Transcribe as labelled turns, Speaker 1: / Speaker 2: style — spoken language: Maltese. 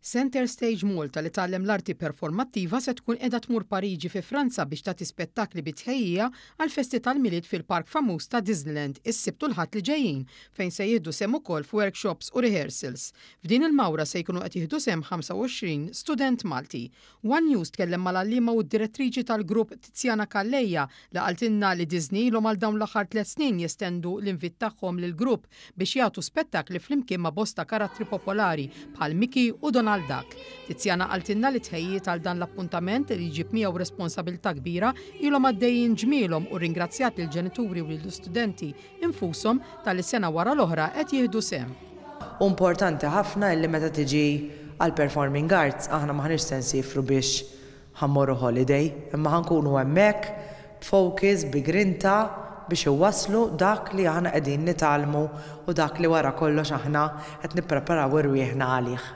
Speaker 1: Center Stage Malta li tgħallem l-arti performattiva se tkun qiegħda tmur Pariġi fi Franza biex tagħti spettakli bitħejjija għal festi tal-milied fil-Park famuż ta' Disneyland is-Sibt u l-Ħadd li ġejjin fejn se jieħdu sehem ukoll f'workshops u rehearsals. F'din il-mawra se jkunu qed jieħdu sehem 25 student Malti. One News tkellem mal-għalliema u d-direttriċi tal-grupp Tiziana Kalleja li qaltilna li Disney ilhom għal dawn l-aħħar 3 snin jestendu l-invit tagħhom lill-grupp biex jagħtu spettakli flimkien ma' bosta karattri popolari bħal Mickey u Donald Duck. Tiziana qaltilna li tħejjiet għal dan l-appuntament li jġib miegħu responsabilità kbira ilhom għaddejjin ġmielhom u ringrazzjat lill-ġenituri u lill-istudenti infushom tal sena wara l-oħra qed jieħdu sehem.
Speaker 2: Importanti ħafna li meta tiġi għal performing arts aħna maħniex se nsifru biex ħammorru holiday, imma ħankunu hemmhekk focus bi grinta biex iwasslu dak li aħna qegħdin nitgħallmu u dak li wara kollox aħna qed nippreparaw irwieħna għalih.